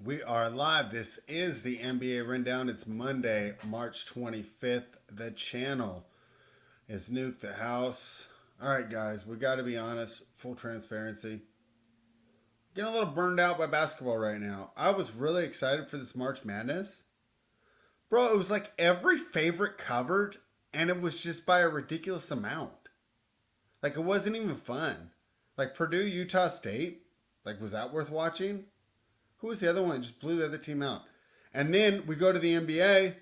We are live. This is the NBA Rundown. It's Monday, March 25th. The channel is Nuke the House. All right, guys, we got to be honest. Full transparency. Getting a little burned out by basketball right now. I was really excited for this March Madness. Bro, it was like every favorite covered, and it was just by a ridiculous amount. Like, it wasn't even fun. Like, Purdue, Utah State. Like, was that worth watching? Who was the other one? Just blew the other team out. And then we go to the NBA,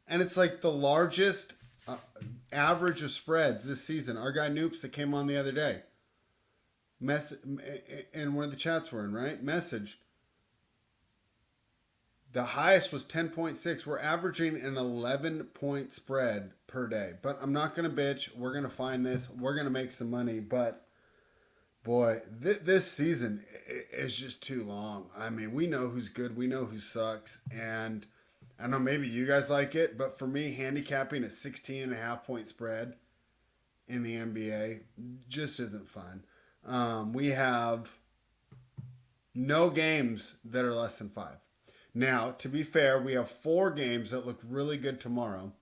and it's like the largest average of spreads this season. Our guy Noops that came on the other day, and one of the chats we're in, right? Messaged. The highest was 10.6. We're averaging an 11-point spread per day. But I'm not going to bitch. We're going to find this. We're going to make some money. But boy, this season is just too long. I mean, we know who's good. We know who sucks. And I know maybe you guys like it, but for me, handicapping a 16.5-point spread in the NBA just isn't fun. We have no games that are less than 5. Now, to be fair, we have 4 games that look really good tomorrow.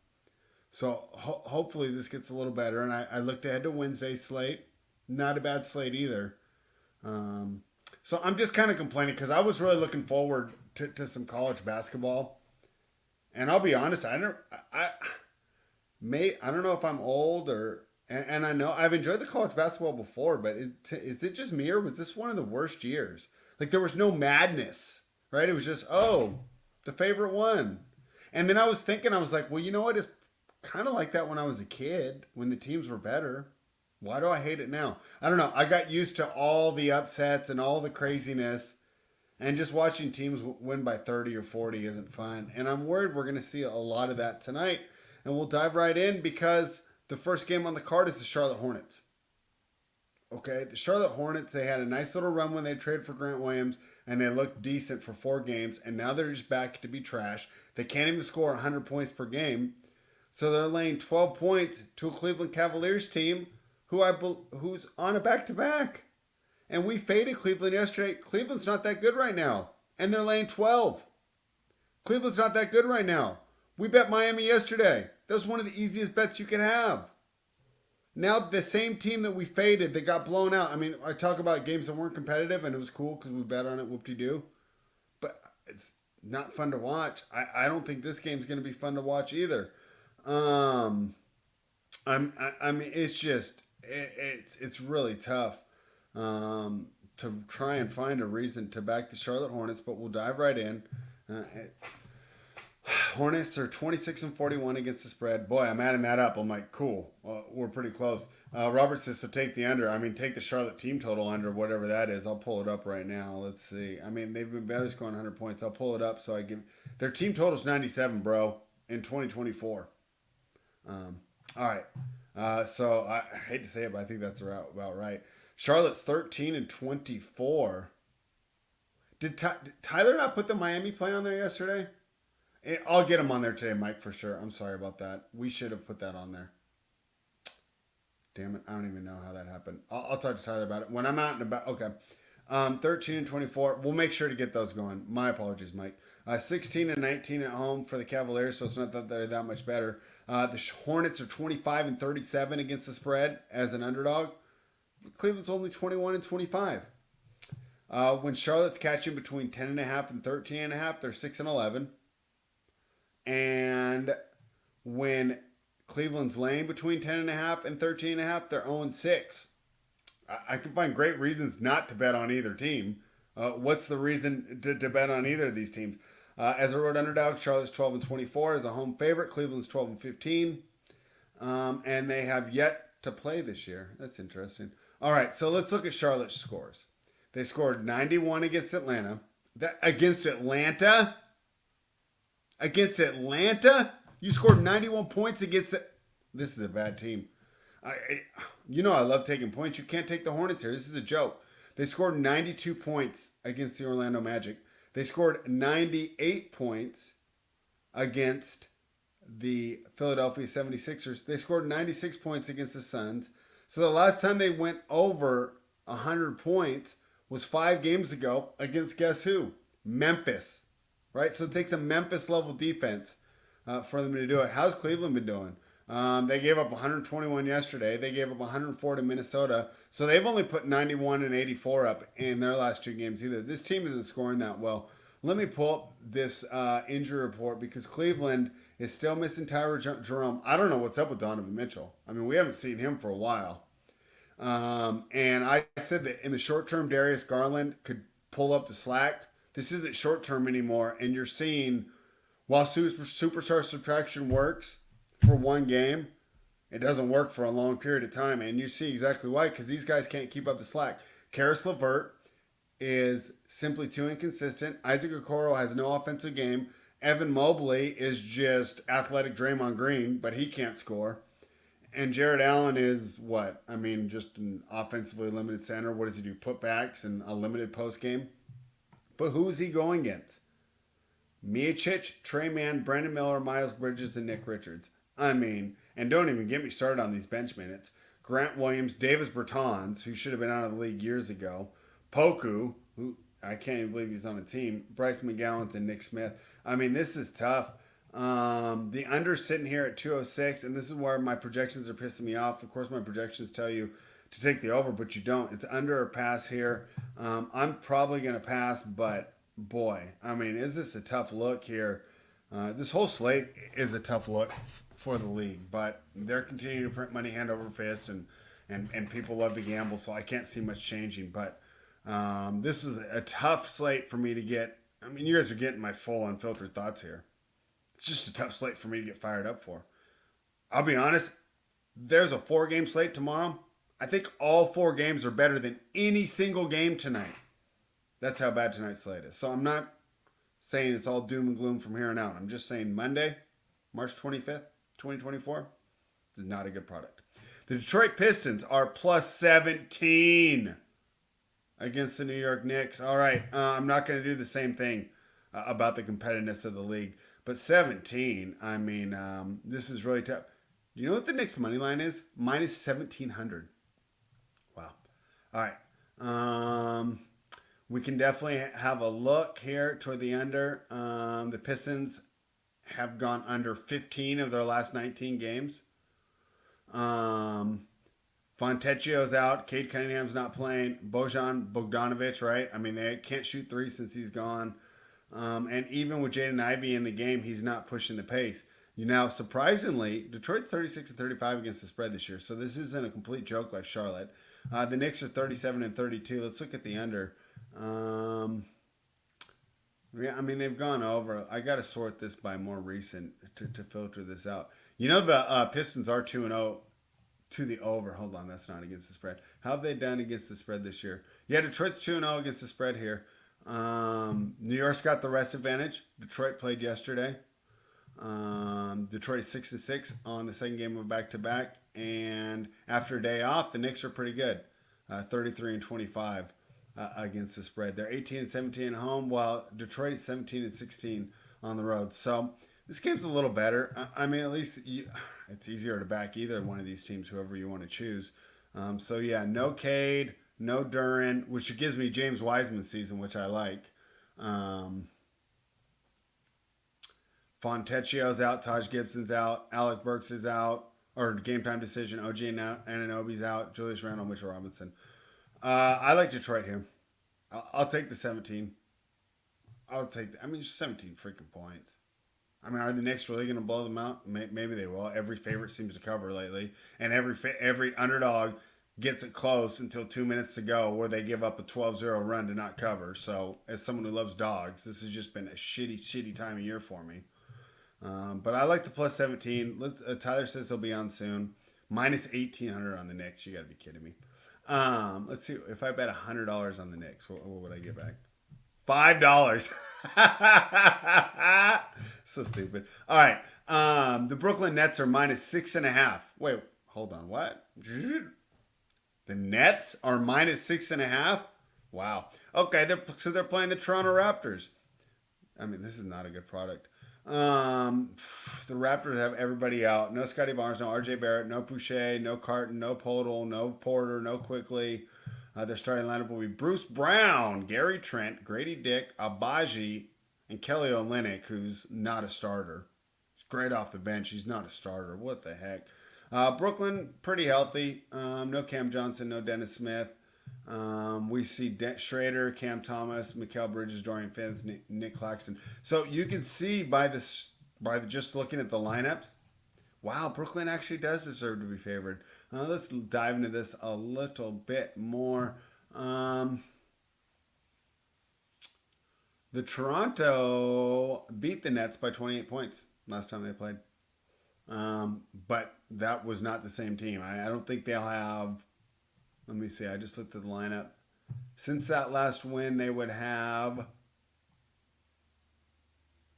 So hopefully this gets a little better. And I looked ahead to Wednesday's slate. Not a bad slate either. So I'm just kind of complaining because I was really looking forward to some college basketball. And I'll be honest, I don't know if I'm old and I know I've enjoyed the college basketball before, but is it just me or was this one of the worst years? Like there was no madness, right? It was just, the favorite one. And then I was thinking, I was like, well, you know what? It's kind of like that when I was a kid, when the teams were better. Why do I hate it now? I don't know. I got used to all the upsets and all the craziness. And just watching teams win by 30 or 40 isn't fun. And I'm worried we're going to see a lot of that tonight. And we'll dive right in because the first game on the card is the Charlotte Hornets. Okay, the Charlotte Hornets, they had a nice little run when they traded for Grant Williams. And they looked decent for 4 games. And now they're just back to be trash. They can't even score 100 points per game. So they're laying 12 points to a Cleveland Cavaliers team who's on a back-to-back. And we faded Cleveland yesterday. Cleveland's not that good right now. And they're laying 12. Cleveland's not that good right now. We bet Miami yesterday. That was one of the easiest bets you can have. Now the same team that we faded, that got blown out. I mean, I talk about games that weren't competitive, and it was cool because we bet on it, whoop-de-doo. But it's not fun to watch. I don't think this game's going to be fun to watch either. I mean, it's just... It's really tough to try and find a reason to back the Charlotte Hornets, but we'll dive right in. Hornets are 26-41 against the spread. Boy, I'm adding that up. I'm like, cool. Well, we're pretty close. Robert says, so take the under. I mean, take the Charlotte team total under, whatever that is. I'll pull it up right now. Let's see. I mean, they've been barely scoring 100 points. I'll pull it up so I give... Their team total is 97, bro, in 2024. All right. So I hate to say it, but I think that's about right. Charlotte's 13-24. Did Tyler not put the Miami play on there yesterday? I'll get him on there today, Mike, for sure. I'm sorry about that. We should have put that on there. Damn it. I don't even know how that happened. I'll talk to Tyler about it. When I'm out and about. Okay. 13-24. We'll make sure to get those going. My apologies, Mike. 16-19 at home for the Cavaliers, so it's not that they're that much better. The Hornets are 25-37 against the spread as an underdog. Cleveland's only 21-25. When Charlotte's catching between 10.5 and 13.5, they're 6-11. And when Cleveland's laying between 10.5 and 13.5, they're 0-6. I can find great reasons not to bet on either team. What's the reason to bet on either of these teams? As a road underdog, Charlotte's 12-24. As a home favorite, Cleveland's 12-15. And they have yet to play this year. That's interesting. All right, so let's look at Charlotte's scores. They scored 91 against Atlanta. Against Atlanta? Against Atlanta? You scored 91 points against it. This is a bad team. I love taking points. You can't take the Hornets here. This is a joke. They scored 92 points against the Orlando Magic. They scored 98 points against the Philadelphia 76ers. They scored 96 points against the Suns. So the last time they went over 100 points was 5 games ago against guess who? Memphis, right? So it takes a Memphis level defense for them to do it. How's Cleveland been doing? They gave up 121 yesterday. They gave up 104 to Minnesota. So they've only put 91 and 84 up in their last two games either. This team isn't scoring that well. Let me pull up this injury report because Cleveland is still missing Tyler Jerome. I don't know what's up with Donovan Mitchell. I mean, we haven't seen him for a while. And I said that in the short term, Darius Garland could pull up the slack. This isn't short term anymore. And you're seeing, while superstar subtraction works for one game, it doesn't work for a long period of time. And you see exactly why, because these guys can't keep up the slack. Karis LeVert is simply too inconsistent. Isaac Okoro has no offensive game. Evan Mobley is just athletic Draymond Green, but he can't score. And Jared Allen is what? I mean, just an offensively limited center. What does he do? Putbacks and a limited post game. But who is he going against? Miocic, Trey Mann, Brandon Miller, Miles Bridges, and Nick Richards. I mean, and don't even get me started on these bench minutes. Grant Williams, Davis Bertans, who should have been out of the league years ago. Poku, who I can't even believe he's on a team. Bryce McGowan and Nick Smith. I mean, this is tough. The under's sitting here at 206, and this is where my projections are pissing me off. Of course, my projections tell you to take the over, but you don't. It's under or pass here. I'm probably going to pass, but boy, I mean, is this a tough look here? This whole slate is a tough look for the league, but they're continuing to print money hand over fist, and people love to gamble, so I can't see much changing. But this is a tough slate for me to get. I mean, you guys are getting my full unfiltered thoughts here. It's just a tough slate for me to get fired up for. I'll be honest, there's a 4-game slate tomorrow. I think all 4 games are better than any single game tonight. That's how bad tonight's slate is. So I'm not saying it's all doom and gloom from here on out. I'm just saying Monday, March 25th, 2024, is not a good product. The Detroit Pistons are plus 17 against the New York Knicks. All right, I'm not going to do the same thing about the competitiveness of the league. But 17, I mean, this is really tough. Do you know what the Knicks money line is? Minus 1,700. Wow. All right. We can definitely have a look here toward the under. The Pistons have gone under 15 of their last 19 games. Fontecchio's out. Cade Cunningham's not playing. Bojan Bogdanovic, right? I mean, they can't shoot 3 since he's gone. And even with Jaden Ivey in the game, he's not pushing the pace. Now, surprisingly, Detroit's 36 and 35 against the spread this year, so this isn't a complete joke like Charlotte. The Knicks are 37 and 32. Let's look at the under. Yeah, I mean, they've gone over. I got to sort this by more recent to filter this out. You know, the Pistons are 2-0 to the over. Hold on, that's not against the spread. How have they done against the spread this year? Yeah, Detroit's 2-0 against the spread here. New York's got the rest advantage. Detroit played yesterday. Detroit is 6-6 on the second game of back-to-back, and after a day off, the Knicks are pretty good, 33 and 25 against the spread. They're 18 and 17 at home, while Detroit is 17 and 16 on the road. So this game's a little better. I mean, at least it's easier to back either one of these teams, whoever you want to choose. So yeah, no Cade. No Duran, which gives me James Wiseman season, which I like. Fontecchio's out. Taj Gibson's out. Alec Burks is out. Or game time decision. OG Anunoby's out. Julius Randle, Mitchell Robinson. I like Detroit here. I'll take the 17. Just 17 freaking points. I mean, are the Knicks really going to blow them out? Maybe they will. Every favorite seems to cover lately. And every underdog gets it close until 2 minutes to go, where they give up a 12-0 run to not cover. So as someone who loves dogs, this has just been a shitty time of year for me. But I like the plus 17. Tyler says he'll be on soon. Minus 1,800 on the Knicks. You got to be kidding me. Let's see. If I bet $100 on the Knicks, what would I get back? $5. So stupid. All right. The Brooklyn Nets are minus 6.5. Wait, hold on. What? The Nets are minus 6.5? Wow. Okay, they're playing the Toronto Raptors. I mean, this is not a good product. The Raptors have everybody out. No Scotty Barnes, no RJ Barrett, no Boucher, no Carton, no Podol, no Porter, no Quickly. Their starting lineup will be Bruce Brown, Gary Trent, Grady Dick, Abaji, and Kelly Olynyk, who's not a starter. He's great off the bench. He's not a starter. What the heck? Brooklyn, pretty healthy. No Cam Johnson, no Dennis Smith. We see Schrader, Cam Thomas, Mikal Bridges, Dorian Finney, Nick Claxton. So you can see by just looking at the lineups, wow, Brooklyn actually does deserve to be favored. Let's dive into this a little bit more. The Toronto beat the Nets by 28 points last time they played. But that was not the same team. I don't think they'll have. Let me see. I just looked at the lineup. Since that last win, they would have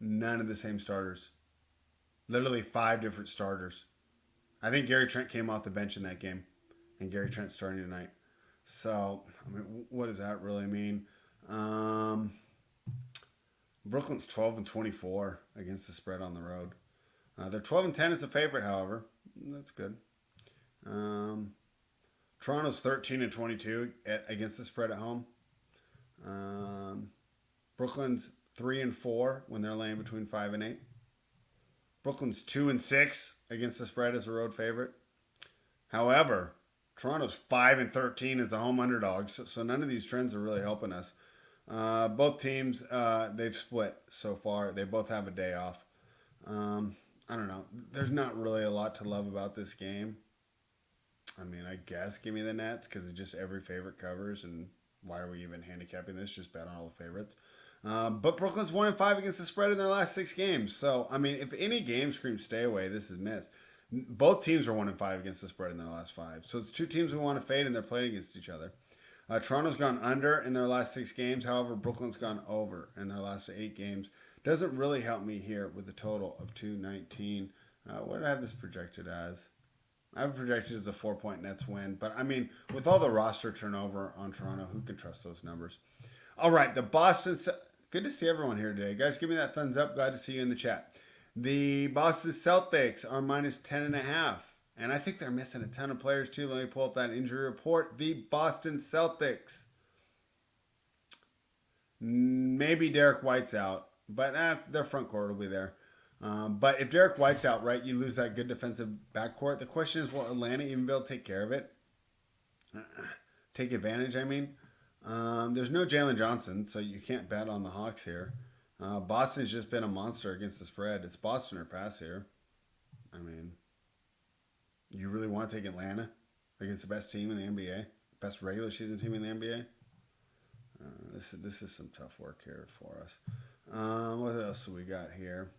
none of the same starters. Literally 5 different starters. I think Gary Trent came off the bench in that game, and Gary Trent's starting tonight. So, I mean, what does that really mean? Brooklyn's 12-24 against the spread on the road. They're 12-10 as a favorite, however. That's good. Toronto's 13-22 against the spread at home. Brooklyn's 3-4 when they're laying between 5 and 8. Brooklyn's 2-6 against the spread as a road favorite. However, Toronto's 5-13 as a home underdog. So none of these trends are really helping us. Both teams, they've split so far. They both have a day off. I don't know. There's not really a lot to love about this game. I mean, I guess give me the Nets because it's just every favorite covers, and why are we even handicapping this? Just bet on all the favorites. But Brooklyn's 1-5 against the spread in their last 6 games. So, I mean, if any game screams stay away, this is missed. Both teams are 1-5 against the spread in their last 5. So it's 2 teams we want to fade, and they're playing against each other. Toronto's gone under in their last 6 games. However, Brooklyn's gone over in their last 8 games. Doesn't really help me here with a total of 219. What did I have this projected as? I have it projected as a 4-point Nets win. But, I mean, with all the roster turnover on Toronto, who can trust those numbers? All right, the Boston... Good to see everyone here today. Guys, give me that thumbs up. Glad to see you in the chat. The Boston Celtics are minus 10.5. And I think they're missing a ton of players, too. Let me pull up that injury report. The Boston Celtics. Maybe Derek White's out. But their front court will be there. But if Derek White's out, right, you lose that good defensive backcourt. The question is, will Atlanta even be able to take care of it? Take advantage, I mean. There's no Jalen Johnson, so you can't bet on the Hawks here. Boston's just been a monster against the spread. It's Boston or pass here. I mean, you really want to take Atlanta against the best team in the NBA? Best regular season team in the NBA? This is some tough work here for us. What else do we got here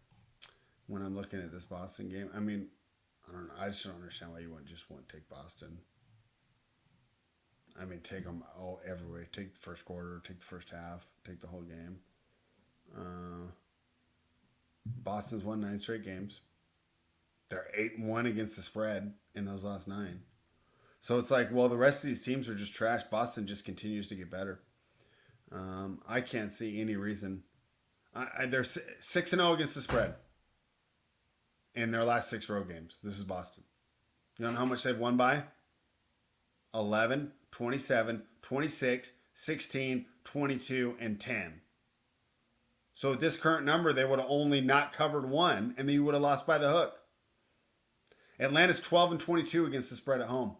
when I'm looking at this Boston game? I mean, I don't know. I just don't understand why you wouldn't just want to take Boston. I mean, take them all everywhere. Take the first quarter, take the first half, take the whole game. Boston's won 9 straight games. They're 8-1 against the spread in those last 9. So it's like, well, the rest of these teams are just trash. Boston just continues to get better. I can't see any reason. They're 6-0 against the spread in their last 6 road games. This is Boston. You know how much they've won by? 11, 27, 26, 16, 22, and 10. So at this current number, they would have only not covered 1, and then you would have lost by the hook. Atlanta's 12-22 against the spread at home.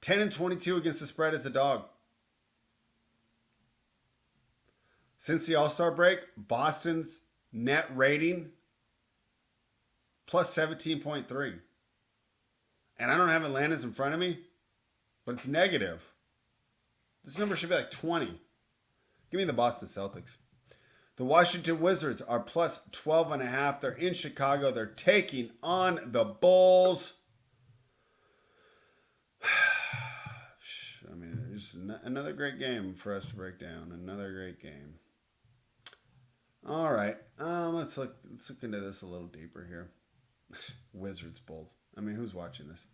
10-22 against the spread as a dog. Since the All-Star break, Boston's net rating plus 17.3. And I don't have Atlanta's in front of me, but it's negative. This number should be like 20. Give me the Boston Celtics. The Washington Wizards are plus 12.5. They're in Chicago. They're taking on the Bulls. I mean, it's another great game for us to break down. Another great game. All right. Let's look into this a little deeper here. Wizards, Bulls. I mean, who's watching this?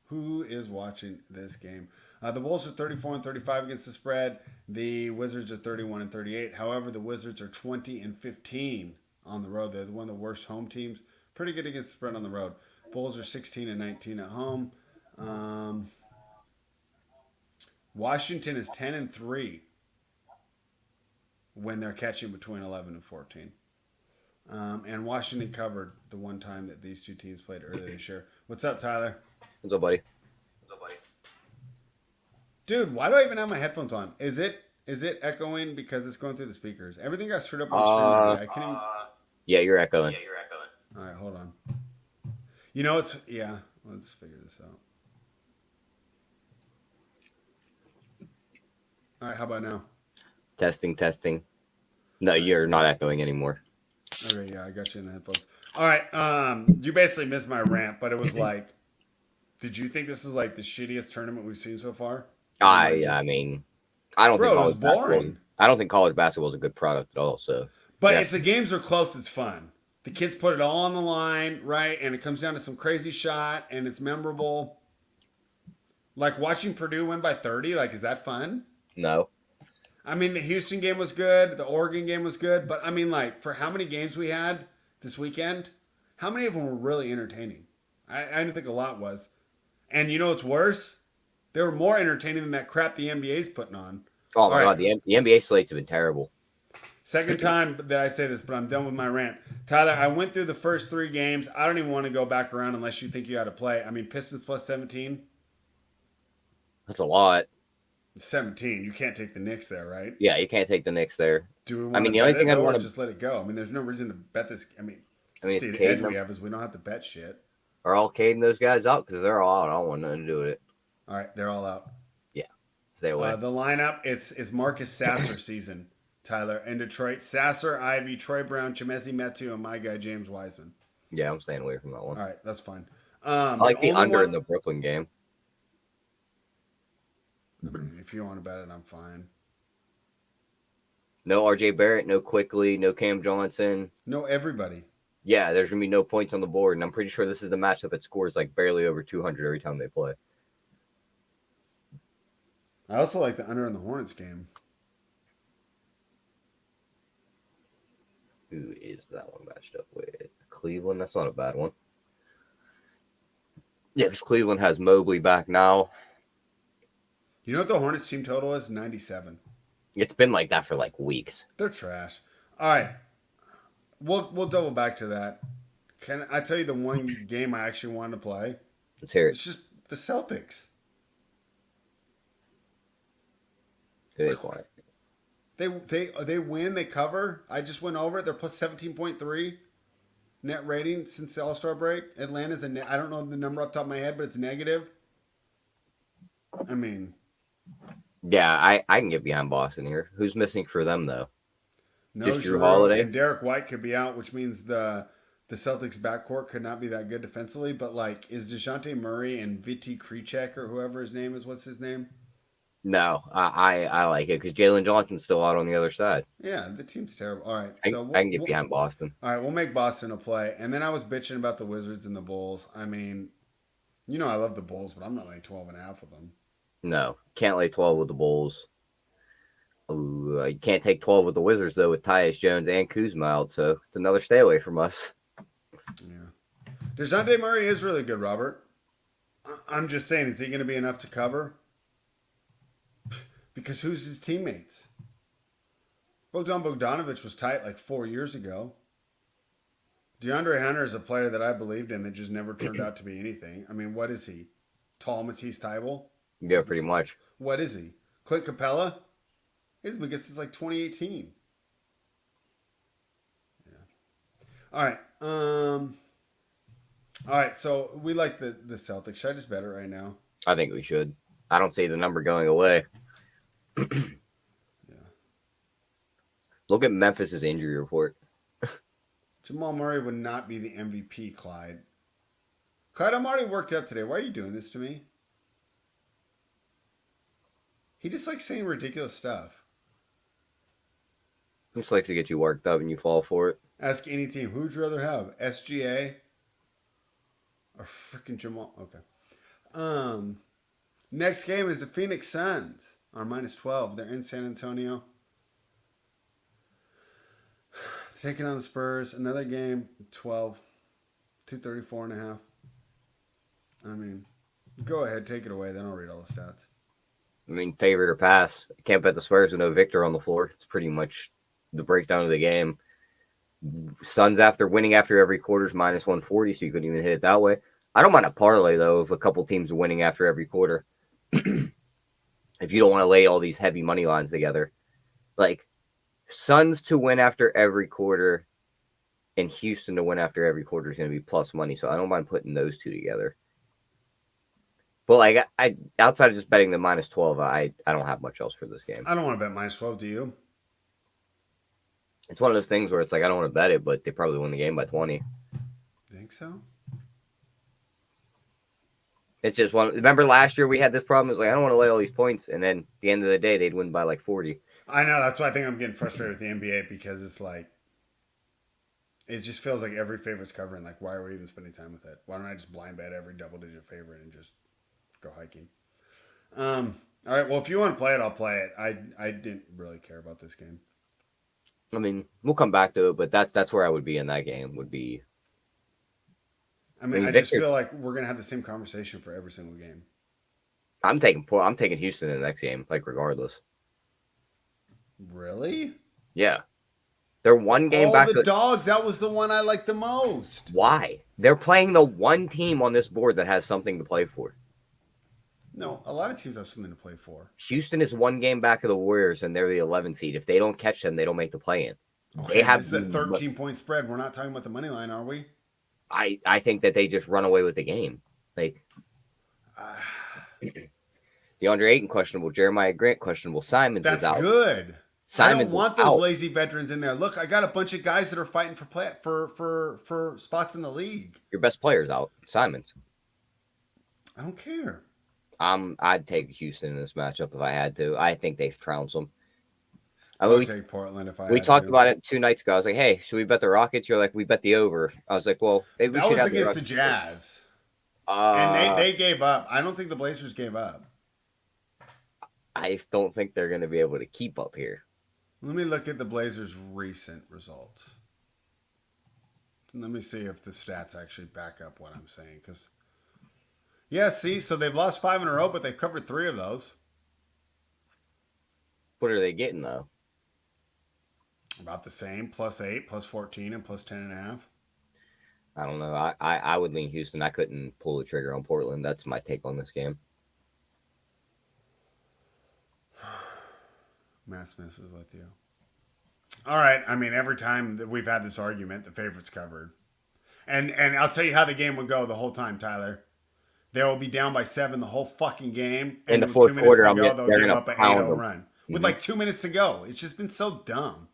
Who is watching this game? The Bulls are 34-35 against the spread. The Wizards are 31-38. However, the Wizards are 20-15 on the road. They're one of the worst home teams. Pretty good against the spread on the road. Bulls are 16-19 at home. Washington is 10-3 when they're catching between 11 and 14. And Washington covered the one time that these two teams played earlier this year. What's up, Tyler? What's up, buddy? Dude, why do I even have my headphones on? Is it echoing because it's going through the speakers? Everything got screwed up on the stream. I can't even... Yeah, you're echoing. All right, hold on. You know, let's figure this out. All right, how about now? Testing. No, you're not echoing anymore. Okay, yeah, I got you in the headphones. All right, you basically missed my rant, but it was like, did you think this is like the shittiest tournament we've seen so far? I mean, I don't think college basketball. I don't think college basketball is a good product at all. So, but if the games are close, it's fun. The kids put it all on the line, right? And it comes down to some crazy shot, and it's memorable. Like watching Purdue win by 30. Like, is that fun? No. I mean, the Houston game was good. The Oregon game was good. But, I mean, like, for how many games we had this weekend, how many of them were really entertaining? I didn't think a lot was. And you know what's worse? They were more entertaining than that crap the NBA's putting on. Oh, my God. The NBA slates have been terrible. Second time that I say this, but I'm done with my rant. Tyler, I went through the first 3 games. I don't even want to go back around unless you think you had to play. I mean, Pistons plus 17. That's a lot. 17. You can't take the Knicks there, right? Yeah, you can't take the Knicks there. Do we want to the only thing I'd want to just let it go? I mean, there's no reason to bet this. I mean it's see, the edge we have is we don't have to bet shit. Are all cading those guys out? Because if they're all out, I don't want nothing to do with it. All right, they're all out. Yeah, stay away. The lineup, it's Marcus Sasser season, Tyler. In Detroit, Sasser, Ivy, Troy Brown, Chimezi Metu, and my guy, James Wiseman. Yeah, I'm staying away from that one. All right, that's fine. I like the under in the Brooklyn game. I mean, if you want to bet it, I'm fine. No RJ Barrett, no Quickly, no Cam Johnson. No everybody. Yeah, there's going to be no points on the board, and I'm pretty sure this is the matchup that scores like barely over 200 every time they play. I also like the under in the Hornets game. Who is that one matched up with? Cleveland? That's not a bad one. Yeah, because Cleveland has Mobley back now. You know what the Hornets team total is? 97. It's been like that for like weeks. They're trash. All right. We'll double back to that. Can I tell you the one game I actually wanted to play? Let's hear it. It's just the Celtics. They win, they cover. I just went over it. They're plus 17.3 net rating since the All-Star break. Atlanta's I don't know the number off the top of my head, but it's negative. I mean, yeah, I can get behind Boston here. Who's missing for them though? No, just Drew Holiday and Derek White could be out, which means the Celtics backcourt could not be that good defensively. But like, is DeJounte Murray and Viti Krejcik or whoever his name is? What's his name? No, I like it because Jalen Johnson's still out on the other side. Yeah, the team's terrible. All right, I can get behind Boston. All right, we'll make Boston a play. And then I was bitching about the Wizards and the Bulls. I mean, you know I love the Bulls, but I'm not like 12.5 of them. No, can't lay 12 with the Bulls. Ooh, you can't take 12 with the Wizards, though, with Tyus Jones and Kuzma out, so it's another stay away from us. Yeah. DeJounte Murray is really good, Robert. I'm just saying, is he going to be enough to cover? Because who's his teammates? Bogdan Bogdanovic was tight like 4 years ago. DeAndre Hunter is a player that I believed in that just never turned out to be anything. I mean, what is he? Tall Matisse Thybulle? Yeah, pretty much. What is he? Clint Capella? He's been good since like 2018. Yeah. All right. All right. So we like the Celtics. Should I just bet it right now? I think we should. I don't see the number going away. Yeah. Look at Memphis's injury report. Jamal Murray would not be the MVP, Clyde. Clyde, I'm already worked up today. Why are you doing this to me? He just likes saying ridiculous stuff. Just likes to get you worked up and you fall for it. Ask any team, who'd you rather have? SGA or freaking Jamal? Okay. Next game is the Phoenix Suns on -12. They're in San Antonio. Taking on the Spurs. Another game, 12. 234.5. I mean, go ahead, take it away. Then I'll read all the stats. I mean, favorite or pass. Can't bet the Spurs with no Victor on the floor. It's pretty much the breakdown of the game. Suns winning after every quarter is minus 140, so you couldn't even hit it that way. I don't mind a parlay, though, if a couple teams are winning after every quarter. If you don't want to lay all these heavy money lines together. Like, Suns to win after every quarter and Houston to win after every quarter is going to be plus money, so I don't mind putting those two together. But, like, I outside of just betting the minus 12, I don't have much else for this game. I don't want to bet minus 12, do you? It's one of those things where it's like, I don't want to bet it, but they probably win the game by 20. Think so? It's just one. Remember last year we had this problem? It's like, I don't want to lay all these points. And then at the end of the day, they'd win by like 40. I know. That's why I think I'm getting frustrated with the NBA because it's like, it just feels like every favorite's covering. Like, why are we even spending time with it? Why don't I just blind bet every double-digit favorite and just go hiking? All right. Well, if you want to play it, I'll play it. I didn't really care about this game. I mean, we'll come back to it, but that's where I would be in that game. Would be. I mean, I just feel like we're gonna have the same conversation for every single game. I'm taking Houston in the next game, like regardless. Really? Yeah. They're one game back. The Dogs, that was the one I liked the most. Why? They're playing the one team on this board that has something to play for. No, a lot of teams have something to play for. Houston is one game back of the Warriors, and they're the 11 seed. If they don't catch them, they don't make the play-in. Okay, this is a 13-point spread. We're not talking about the money line, are we? I think that they just run away with the game. Like DeAndre Ayton questionable, Jeremiah Grant questionable, Simons is out. That's good. I don't want those lazy veterans in there. Look, I got a bunch of guys that are fighting for spots in the league. Your best player's out, Simons. I don't care. I'd take Houston in this matchup if I had to. I think they trounce them. I would take Portland if I. We talked about it 2 nights ago. I was like, "Hey, should we bet the Rockets?" You're like, "We bet the over." I was like, "Well, maybe we should have the Rockets." That was against the Jazz, and they gave up. I don't think the Blazers gave up. I just don't think they're going to be able to keep up here. Let me look at the Blazers' recent results. Let me see if the stats actually back up what I'm saying. Because, yeah, see, so they've lost 5 in a row, but they've covered 3 of those. What are they getting though? About the same, +8, +14, and +10.5. I don't know. I would lean Houston. I couldn't pull the trigger on Portland. That's my take on this game. Mass misses with you. All right. I mean, every time that we've had this argument, the favorite's covered. And I'll tell you how the game would go the whole time, Tyler. They will be down by 7 the whole fucking game. And in the fourth quarter, they'll give up an 8-0 run. With like 2 minutes to go. It's just been so dumb.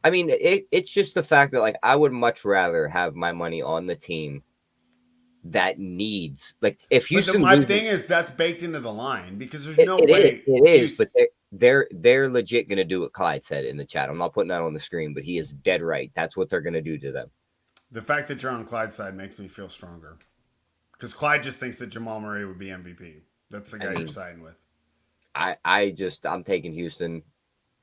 I mean, it's just the fact that, like, I would much rather have my money on the team that needs, like, if Houston. My thing is that's baked into the line because there's no way. It is, but they're legit going to do what Clyde said in the chat. I'm not putting that on the screen, but he is dead right. That's what they're going to do to them. The fact that you're on Clyde's side makes me feel stronger because Clyde just thinks that Jamal Murray would be MVP. That's the guy you're siding with. I'm taking Houston.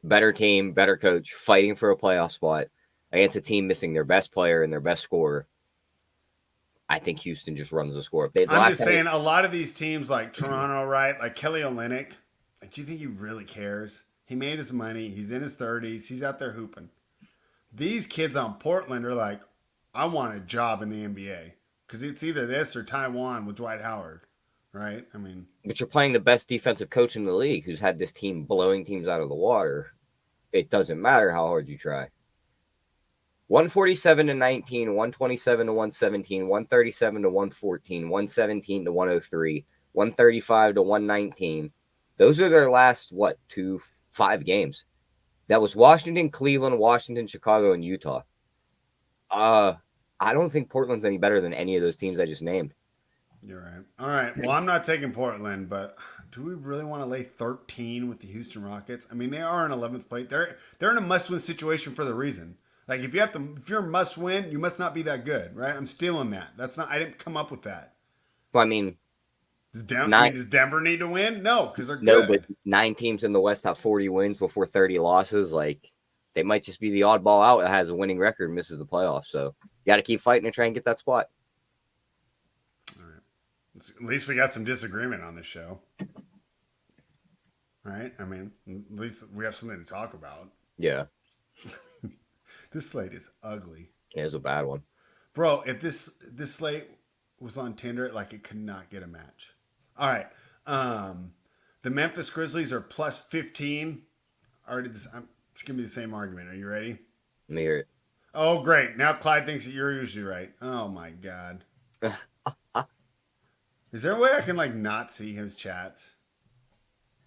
Better team, better coach, fighting for a playoff spot against a team missing their best player and their best scorer. I think Houston just runs the score. I'm just saying, a lot of these teams like Toronto, right? Like Kelly Olynyk, do you think he really cares? He made his money. He's in his 30s. He's out there hooping. These kids on Portland are like, I want a job in the NBA because it's either this or Taiwan with Dwight Howard. Right? I mean, but you're playing the best defensive coach in the league who's had this team blowing teams out of the water. It doesn't matter how hard you try. 147 to 19, 127 to 117, 137 to 114, 117 to 103, 135 to 119. Those are their last, 5 games. That was Washington, Cleveland, Washington, Chicago, and Utah. I don't think Portland's any better than any of those teams I just named. You're right. All right. Well, I'm not taking Portland, but do we really want to lay 13 with the Houston Rockets? I mean, they are in 11th place. They're in a must-win situation for the reason. Like, if you're a must-win, you must not be that good, right? I'm stealing that. I didn't come up with that. Well, I mean, does Denver need to win? No, because they're good. No, but 9 teams in the West have 40 wins before 30 losses. Like, they might just be the oddball out that has a winning record and misses the playoffs. So, you got to keep fighting and try and get that spot. At least we got some disagreement on this show. All right? I mean, at least we have something to talk about. Yeah. This slate is ugly. Yeah, it's a bad one. Bro, if this slate was on Tinder, like it could not get a match. All right. The Memphis Grizzlies are plus 15. Already it's gonna be the same argument. Are you ready? Let me hear it. Oh, great. Now Clyde thinks that you're usually right. Oh my god. Is there a way I can like not see his chats?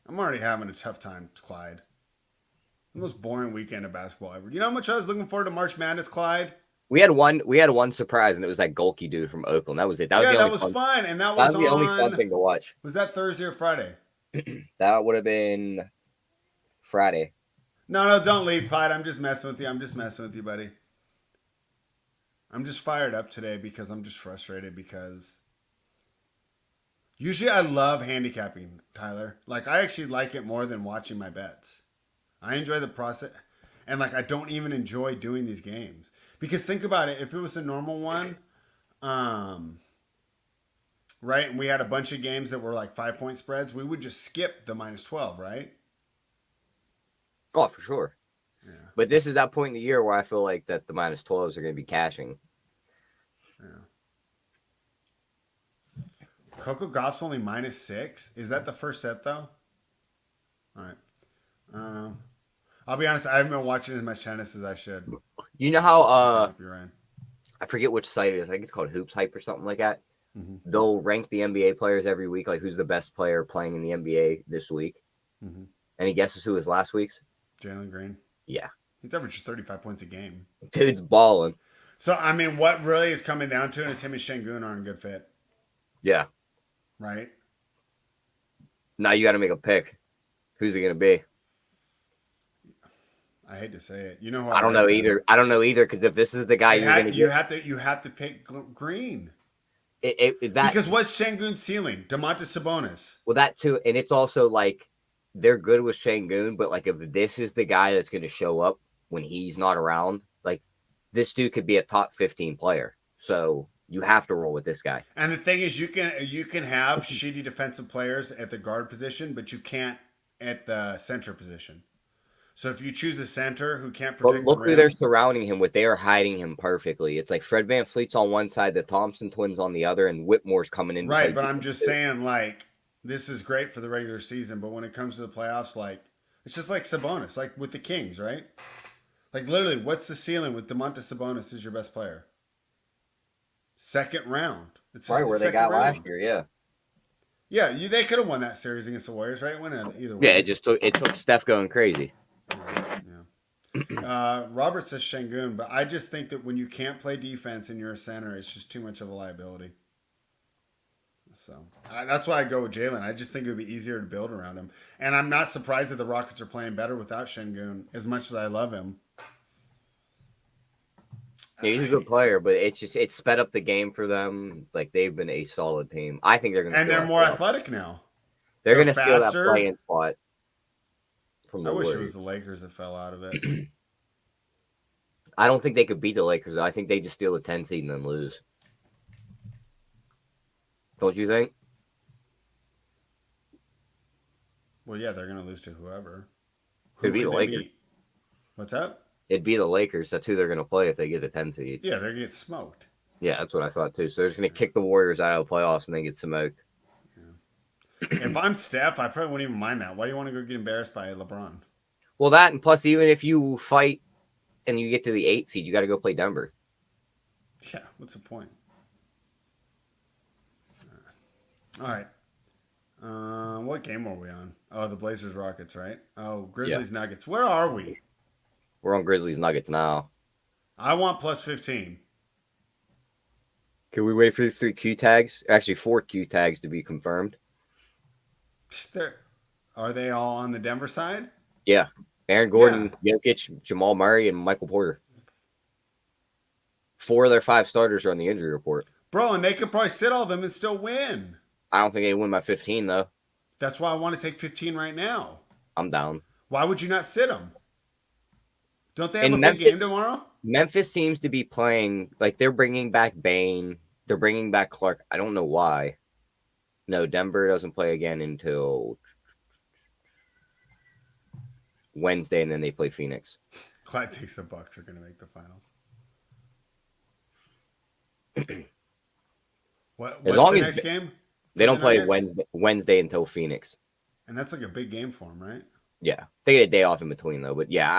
I'm already having a tough time, Clyde. The most boring weekend of basketball ever. You know how much I was looking forward to March Madness, Clyde? We had one surprise, and it was that Golke dude from Oakland. That was it. That was fun, and that was the only fun thing to watch. Was that Thursday or Friday? That would have been Friday. No, don't leave, Clyde. I'm just messing with you, buddy. I'm just fired up today because I'm just frustrated because usually I love handicapping, Tyler. Like I actually like it more than watching my bets. I enjoy the process, and like I don't even enjoy doing these games because think about it. If it was a normal one, right, and we had a bunch of games that were like 5-point spreads, we would just skip the -12, right? Oh, for sure. Yeah. But this is that point in the year where I feel like that the -12s are going to be cashing. Yeah. Coco Gauff's only -6. Is that the first set though? All right. I'll be honest. I haven't been watching as much tennis as I should. You know how You're right. I forget which site it is. I think it's called Hoops Hype or something like that. Mm-hmm. They'll rank the NBA players every week, like who's the best player playing in the NBA this week. Mm-hmm. Any guesses who was last week's? Jalen Green. Yeah. He's averaged 35 points a game. Dude's balling. So, I mean, what really is coming down to it is him and Şengün aren't a good fit. Yeah. Right? Now you got to make a pick. Who's it going to be? I hate to say it. You know who I don't know either. I don't know either because if this is the guy you're going to get. You have to pick Green. Because what's Şengün's ceiling? Domantas Sabonis. Well, that too. And it's also like they're good with Şengün, but like if this is the guy that's going to show up when he's not around, like this dude could be a top 15 player. So you have to roll with this guy. And the thing is, you can have shitty defensive players at the guard position, but you can't at the center position. So if you choose a center who can't protect look the rim, who they're surrounding him with. They are hiding him perfectly. It's like Fred VanVleet's on one side, the Thompson twins on the other, and Whitmore's coming in. Right, but I'm just saying, like, this is great for the regular season, but when it comes to the playoffs, like, it's just like Sabonis, like with the Kings, right? Like, literally, what's the ceiling with Domantas Sabonis as your best player? Second round. It's right where they got last year, yeah. Yeah, they could have won that series against the Warriors, right? Win either way. Yeah, it took Steph going crazy. Yeah. Robert says Şengün, but I just think that when you can't play defense and you're a center, it's just too much of a liability. So that's why I go with Jalen. I just think it would be easier to build around him. And I'm not surprised that the Rockets are playing better without Şengün, as much as I love him. Yeah, he's a good player, but it's sped up the game for them. Like they've been a solid team. I think they're going to. And they're more athletic now. They're going to steal that playing spot from the I wish Warriors. It was the Lakers that fell out of it. I don't think they could beat the Lakers. I think they just steal the 10 seed and then lose. Don't you think? Well, yeah, they're going to lose to whoever. It'd be the Lakers. What's up? It'd be the Lakers. That's who they're going to play if they get the 10 seed. Yeah, they're going to get smoked. Yeah, that's what I thought too. So they're just going to kick the Warriors out of the playoffs and then get smoked. If I'm Steph, I probably wouldn't even mind that. Why do you want to go get embarrassed by LeBron? Well, that and plus, even if you fight and you get to the 8 seed, you got to go play Denver. Yeah, what's the point? All right. What game are we on? Oh, the Blazers Rockets, right? Oh, Grizzlies Nuggets. Where are we? We're on Grizzlies Nuggets now. I want plus 15. Can we wait for these 3 Q tags? Actually, 4 Q tags to be confirmed. Are they all on the Denver side? Yeah. Aaron Gordon, Jokic, Jamal Murray, and Michael Porter. 4 of their 5 starters are on the injury report. Bro, and they could probably sit all of them and still win. I don't think they win by 15, though. That's why I want to take 15 right now. I'm down. Why would you not sit them? Don't they have a big game tomorrow? Memphis seems to be playing, like they're bringing back Bane. They're bringing back Clark. I don't know why. No, Denver doesn't play again until Wednesday, and then they play Phoenix. Clyde thinks the Bucks are going to make the finals. What's the next game? They don't play Wednesday until Phoenix. And that's like a big game for them, right? Yeah. They get a day off in between, though. But yeah,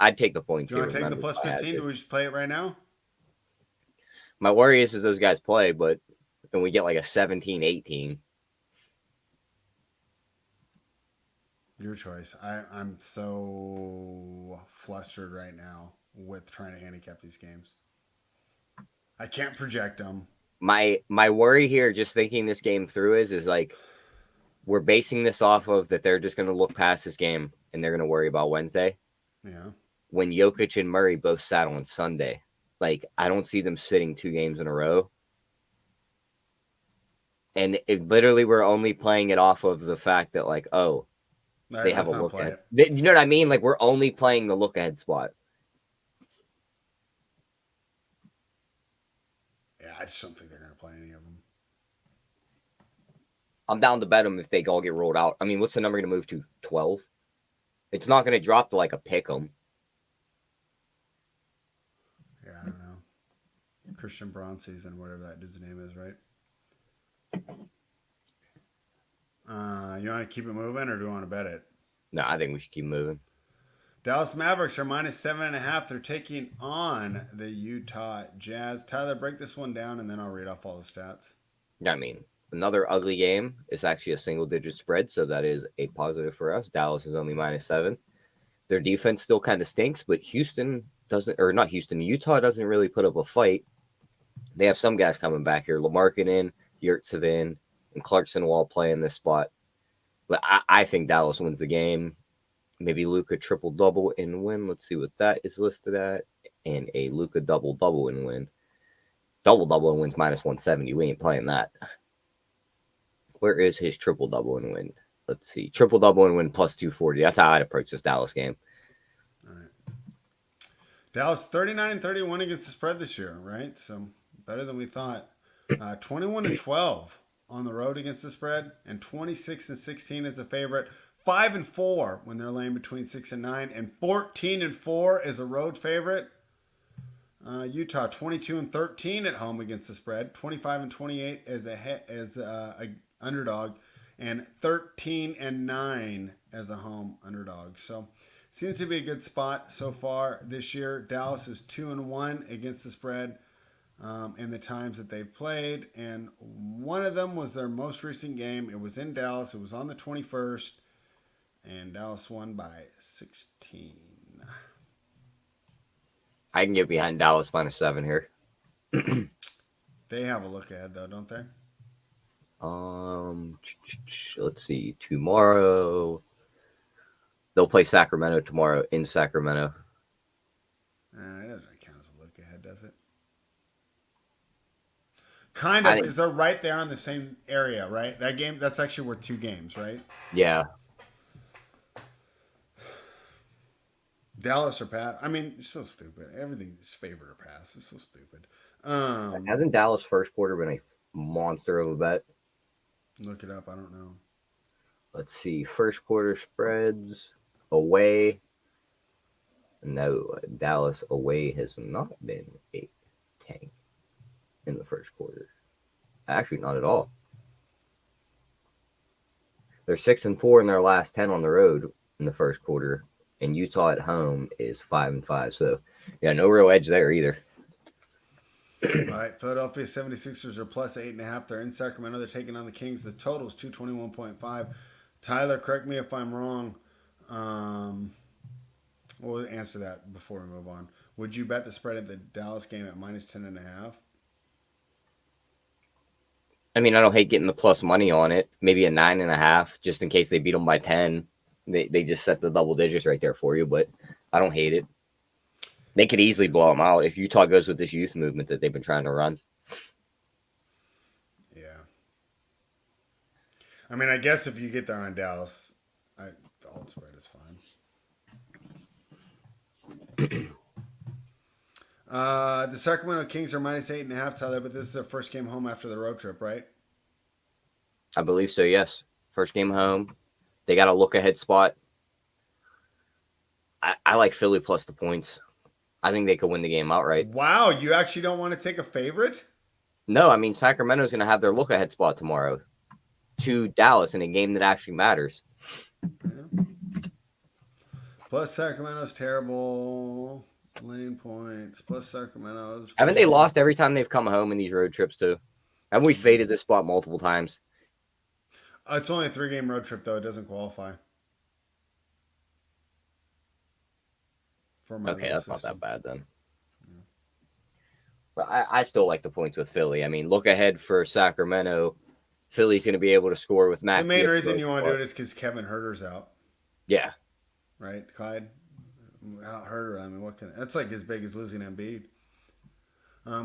I'd take the points here. Do you want to take the plus 15? Do we just play it right now? My worry is those guys play, but then we get like a 17-18. Your choice. I'm so flustered right now with trying to handicap these games. I can't project them. My worry here, just thinking this game through, is like we're basing this off of that they're just going to look past this game and they're going to worry about Wednesday. Yeah. When Jokic and Murray both sat on Sunday, like I don't see them sitting 2 games in a row. And literally we're only playing it off of the fact that like, oh, they have a look ahead. You know what I mean? Like we're only playing the look ahead spot. Yeah, I just don't think they're going to play any of them. I'm down to bet them if they all get rolled out. I mean, what's the number going to move to? 12? It's not going to drop to like a pick 'em. Yeah, I don't know. Christian Bronces and whatever that dude's name is, right? You want to keep it moving or do you want to bet it? No, I think we should keep moving. Dallas Mavericks are minus 7.5. They're taking on the Utah Jazz. Tyler, break this one down and then I'll read off all the stats. I mean, another ugly game. It's actually a single-digit spread, so that is a positive for us. Dallas is only minus 7. Their defense still kind of stinks, but Utah doesn't really put up a fight. They have some guys coming back here. Lamarckinen, Yurtseven, and Clarkson will all play in this spot. But I think Dallas wins the game. Maybe Luka triple-double in win. Let's see what that is listed at. And a Luka double-double in win. Double-double in win's minus 170. We ain't playing that. Where is his triple-double in win? Let's see. Triple-double in win plus 240. That's how I'd approach this Dallas game. All right. Dallas 39-31 against the spread this year, right? So better than we thought. 21-12 on the road against the spread, and 26-16 as a favorite. 5-4 when they're laying between 6 and 9, and 14-4 as a road favorite. Utah 22-13 at home against the spread, 25-28 as a underdog, and 13-9 as a home underdog. So seems to be a good spot so far this year. Dallas is 2-1 against the spread in the times that they've played, and one of them was their most recent game. It was in Dallas. It was on the 21st, and Dallas won by 16. I can get behind Dallas minus 7 here. They have a look ahead, though, don't they? Let's see. Tomorrow, they'll play Sacramento tomorrow in Sacramento. It doesn't count as a look ahead, does it? Kind of, because they're right there in the same area, right? That game, that's actually worth 2 games, right? Yeah. Dallas or pass? I mean, it's so stupid. Everything is favored or pass. It's so stupid. Hasn't Dallas first quarter been a monster of a bet? Look it up. I don't know. Let's see. First quarter spreads away. No, Dallas away has not been a tank in the first quarter. Actually, not at all. They're 6-4 in their last 10 on the road in the first quarter, and Utah at home is 5-5. So, yeah, no real edge there either. All right, Philadelphia 76ers are plus 8.5. They're in Sacramento. They're taking on the Kings. The total is 221.5. Tyler, correct me if I'm wrong. We'll answer that before we move on. Would you bet the spread at the Dallas game at minus 10.5? I mean, I don't hate getting the plus money on it. Maybe a 9.5, just in case they beat them by 10. They just set the double digits right there for you, but I don't hate it. They could easily blow them out if Utah goes with this youth movement that they've been trying to run. Yeah. I mean, I guess if you get there on Dallas, the alt spread is fine. The Sacramento Kings are minus 8.5, Tyler, but this is their first game home after the road trip, right? I believe so, yes. First game home. They got a look-ahead spot. I like Philly plus the points. I think they could win the game outright. Wow, you actually don't want to take a favorite? No, I mean Sacramento's going to have their look-ahead spot tomorrow to Dallas in a game that actually matters. Yeah. Plus Sacramento's terrible. Lane points. Plus Sacramento's. Haven't they lost every time they've come home in these road trips too? Haven't we faded this spot multiple times? It's only a 3-game road trip though. It doesn't qualify. For my okay, that's system. Not that bad then. Yeah. But I still like the points with Philly. I mean, look ahead for Sacramento. Philly's going to be able to score with Max. The main reason you want to do it is because Kevin Huerter's out. Yeah. Right, Clyde? Out Huerter, I mean, that's like as big as losing Embiid.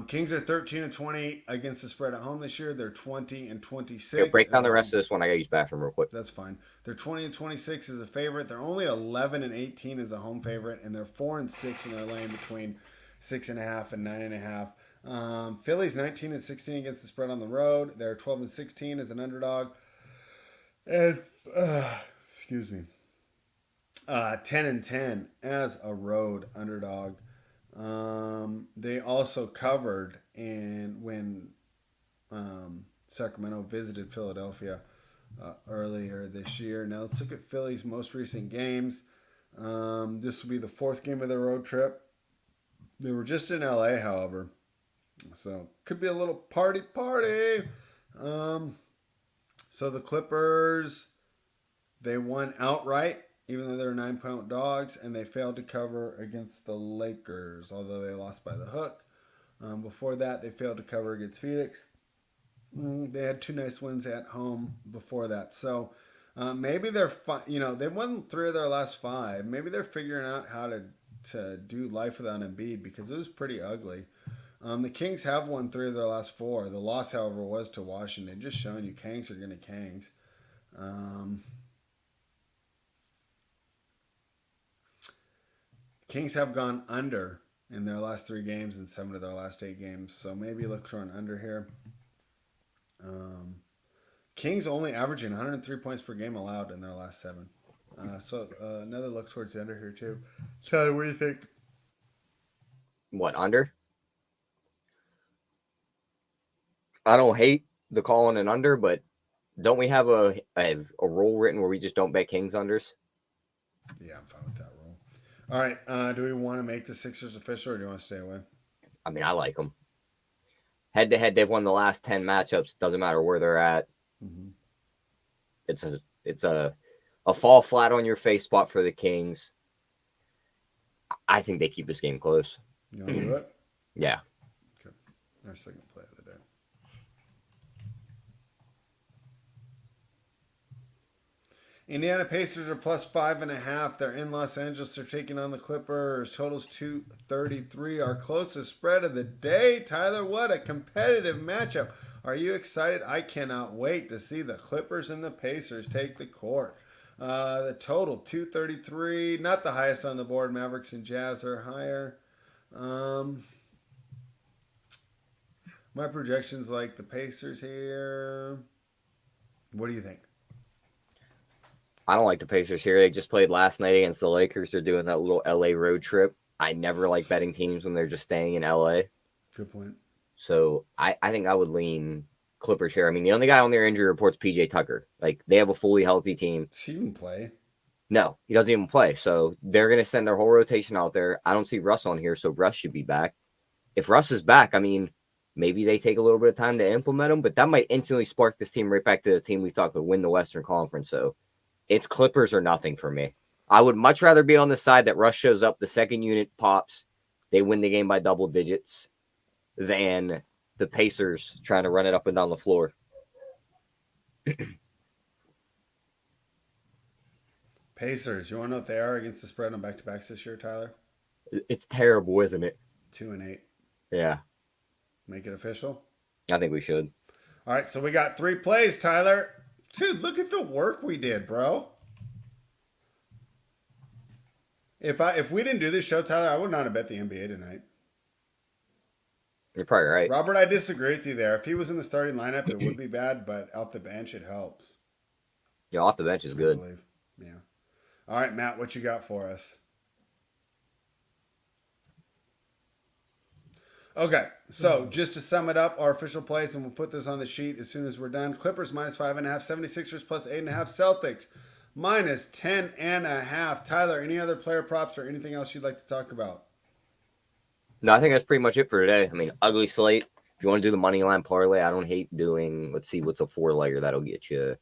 Kings are 13-20 against the spread at home this year. They're 20-26. Yeah, break down the rest of this one. I got to use the bathroom real quick. That's fine. They're 20-26 as a favorite. They're only 11-18 as a home favorite, and they're 4-6 when they're laying between 6.5 and 9.5. Philly's 19-16 against the spread on the road. They're 12-16 as an underdog, and excuse me, 10-10 as a road underdog. They also covered when Sacramento visited Philadelphia earlier this year. Now let's look at Philly's most recent games. This will be the 4th game of their road trip. They were just in LA, however, so could be a little party. So the Clippers, they won outright, even though they're 9-point dogs, and they failed to cover against the Lakers, although they lost by the hook. Before that, they failed to cover against Phoenix. They had 2 nice wins at home before that. So maybe they're, they won 3 of their last 5. Maybe they're figuring out how to do life without Embiid because it was pretty ugly. The Kings have won 3 of their last 4. The loss, however, was to Washington. Just showing you Kangs are going to Kangs. Kings have gone under in their last 3 games and 7 of their last 8 games. So maybe look for an under here. Kings only averaging 103 points per game allowed in their last 7. So another look towards the under here too. Tyler, what do you think? What, under? I don't hate the call on an under, but don't we have a rule written where we just don't bet Kings unders? Yeah, I'm fine with that rule. All right, do we want to make the Sixers official or do you want to stay away? I mean, I like them. Head-to-head, they've won the last 10 matchups. Doesn't matter where they're at. Mm-hmm. It's a fall flat on your face spot for the Kings. I think they keep this game close. You want to do it? Yeah. Okay. Our second play of the day. Indiana Pacers are plus 5.5. They're in Los Angeles. They're taking on the Clippers. Totals 233. Our closest spread of the day. Tyler, what a competitive matchup. Are you excited? I cannot wait to see the Clippers and the Pacers take the court. The total 233. Not the highest on the board. Mavericks and Jazz are higher. My projections like the Pacers here. What do you think? I don't like the Pacers here. They just played last night against the Lakers. They're doing that little LA road trip. I never like betting teams when they're just staying in LA. Good point. So I think I would lean Clippers here. I mean, the only guy on their injury report's PJ Tucker. Like, they have a fully healthy team. Does he even play? No, he doesn't even play. So they're going to send their whole rotation out there. I don't see Russ on here, so Russ should be back. If Russ is back, I mean, maybe they take a little bit of time to implement him, but that might instantly spark this team right back to the team we thought could win the Western Conference. So it's Clippers or nothing for me. I would much rather be on the side that Russ shows up, the second unit pops, they win the game by double digits, than the Pacers trying to run it up and down the floor. Pacers, you want to know what they are against the spread on back-to-backs this year, Tyler? It's terrible, isn't it? 2-8. Yeah. Make it official? I think we should. All right, so we got 3 plays, Tyler. Dude, look at the work we did, bro. If we didn't do this show, Tyler, I would not have bet the NBA tonight. You're probably right. Robert, I disagree with you there. If he was in the starting lineup, it would be bad, but off the bench, it helps. Yeah, off the bench is good. Yeah. All right, Matt, what you got for us? Okay, so just to sum it up, our official plays, and we'll put this on the sheet as soon as we're done. Clippers -5.5, 76ers +8.5, Celtics -10.5. Tyler, any other player props or anything else you'd like to talk about? No, I think that's pretty much it for today. I mean, ugly slate. If you want to do the money line parlay, I don't hate doing. Let's see, what's a 4-legger that'll get you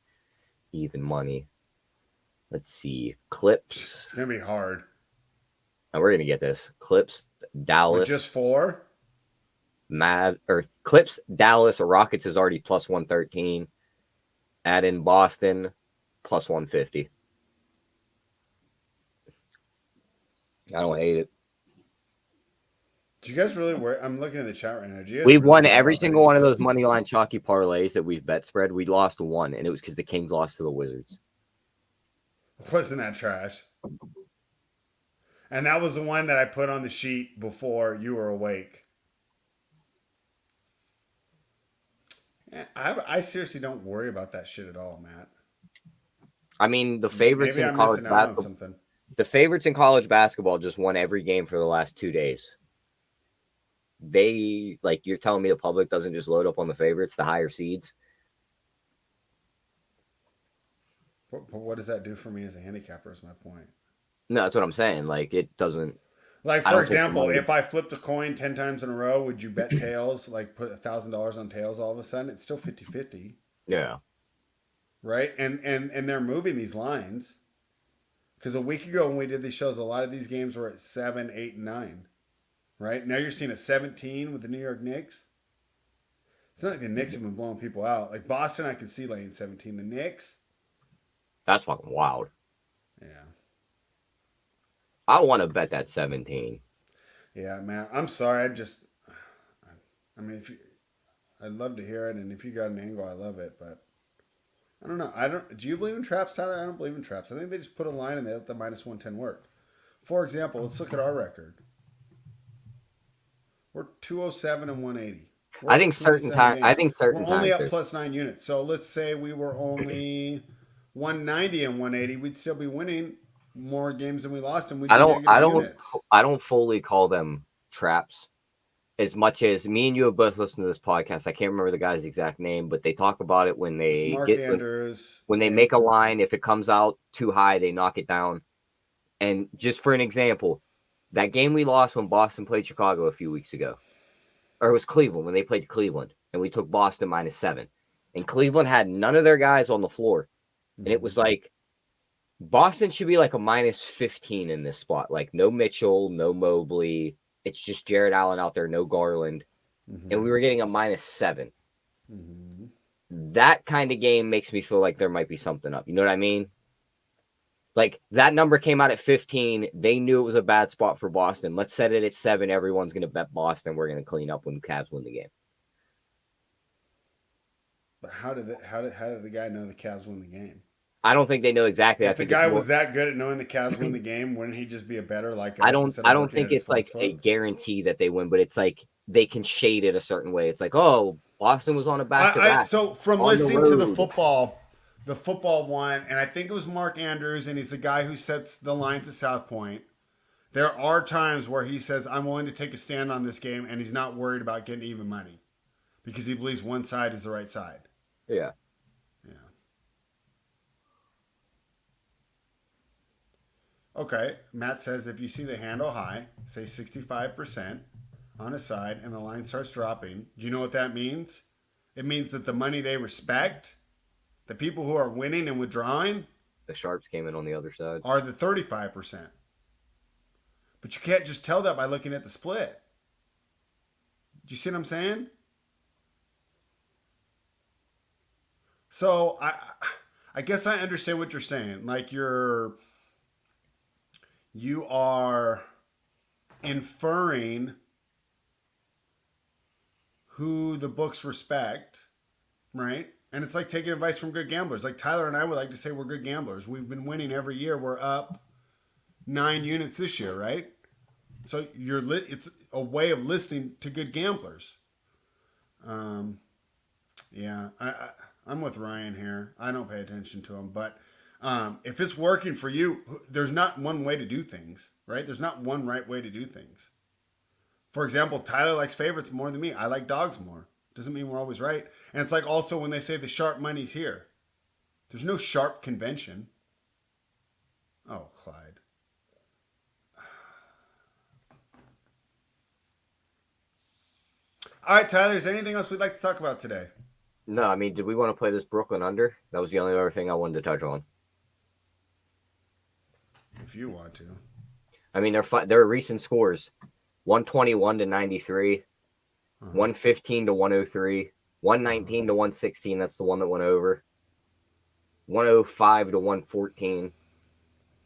even money. Let's see, Clips. It's gonna be hard. And we're gonna get this. Clips, Dallas. With just 4? Clips, Dallas, or Rockets is already +113. Add in Boston, +150. I don't hate it. Do you guys really worry? I'm looking at the chat right now. We've won every single one of those money line chalky parlays that we've bet spread. We lost one, and it was because the Kings lost to the Wizards. Wasn't that trash? And that was the one that I put on the sheet before you were awake. I seriously don't worry about that shit at all, Matt. I mean, the favorites in college basketball. The favorites in college basketball just won every game for the last 2 days. They, like, you're telling me the public doesn't just load up on the favorites, the higher seeds? But what does that do for me as a handicapper is my point. No, that's what I'm saying. Like, it doesn't. Like, for example, if I flipped a coin 10 times in a row, would you bet tails? Like, put $1,000 on tails all of a sudden? It's still 50-50. Yeah. Right? And they're moving these lines. Because a week ago when we did these shows, a lot of these games were at 7, 8, and 9. Right? Now you're seeing a 17 with the New York Knicks. It's not like the Knicks have been blowing people out. Like, Boston, I could see laying 17. The Knicks? That's fucking wild. Yeah. I want to bet that 17. Yeah, man. I'm sorry. I mean, I'd love to hear it, and if you got an angle, I love it. But I don't know. Do you believe in traps, Tyler? I don't believe in traps. I think they just put a line and they let the -110 work. For example, let's look at our record. We're 207 and 180. I think certain times. We're only up +9 units. So let's say we were only 190 and 180. We'd still be winning more games than we lost, and I don't fully call them traps as much as me and you have both listened to this podcast. I can't remember the guy's exact name, but they talk about it when they when they make a line. If it comes out too high, they knock it down. And just for an example, that game we lost when Boston played Chicago a few weeks ago, or it was Cleveland when they played Cleveland, and we took Boston -7, and Cleveland had none of their guys on the floor, and it was like, Boston should be like a -15 in this spot. Like, no Mitchell, no Mobley. It's just Jared Allen out there, no Garland. And we were getting a -7. That kind of game makes me feel like there might be something up. You know what I mean? Like, that number came out at 15. They knew it was a bad spot for Boston. Let's set it at 7. Everyone's going to bet Boston. We're going to clean up when Cavs win the game. But how did the guy know the Cavs win the game? I don't think they know exactly. If the guy was that good at knowing the Cavs win the game, wouldn't he just be a better like? I don't think it's like a guarantee that they win, but it's like they can shade it a certain way. It's like, oh, Boston was on a back-to-back. So from listening to the football one, and I think it was Mark Andrews, and he's the guy who sets the lines at South Point. There are times where he says, I'm willing to take a stand on this game, and he's not worried about getting even money because he believes one side is the right side. Yeah. Okay, Matt says if you see the handle high, say 65% on a side, and the line starts dropping, do you know what that means? It means that the money they respect, the people who are winning and withdrawing, the sharps came in on the other side, are the 35%. But you can't just tell that by looking at the split. Do you see what I'm saying? So I guess I understand what you're saying. Like you are inferring who the books respect, right? And it's like taking advice from good gamblers. Like Tyler and I would like to say we're good gamblers. We've been winning every year. We're up 9 units this year, right? So it's a way of listening to good gamblers. Yeah, I'm with Ryan here. I don't pay attention to him, but if it's working for you, there's not one way to do things, right? There's not one right way to do things. For example, Tyler likes favorites more than me. I like dogs more. Doesn't mean we're always right. And it's like also when they say the sharp money's here. There's no sharp convention. Oh, Clyde. All right, Tyler, is there anything else we'd like to talk about today? No, I mean, did we want to play this Brooklyn under? That was the only other thing I wanted to touch on. If you want to. I mean, they're recent scores. 121 to 93, 115 to 103, 119 to 116. That's the one that went over. 105 to 114,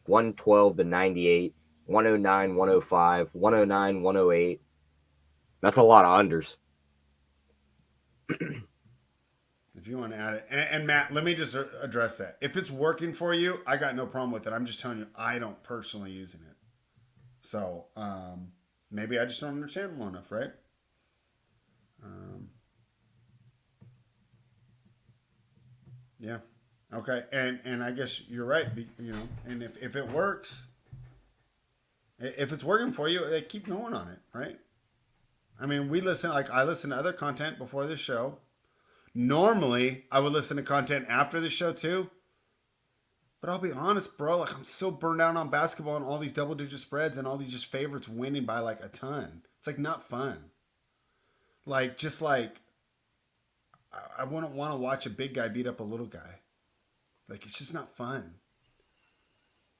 112 to 98, 109, 105, 109, 108. That's a lot of unders. If you want to add it. And Matt, let me just address that. If it's working for you, I got no problem with it. I'm just telling you, I don't personally using it. So, maybe I just don't understand well enough, right? Yeah. Okay. And I guess you're right. You know, and if it works, if it's working for you, they keep going on it, right? I mean, I listen to other content before this show. Normally, I would listen to content after the show too. But I'll be honest, bro. Like, I'm so burned out on basketball and all these double-digit spreads and all these just favorites winning by like a ton. It's like not fun. Like, just like, I wouldn't want to watch a big guy beat up a little guy. Like, it's just not fun.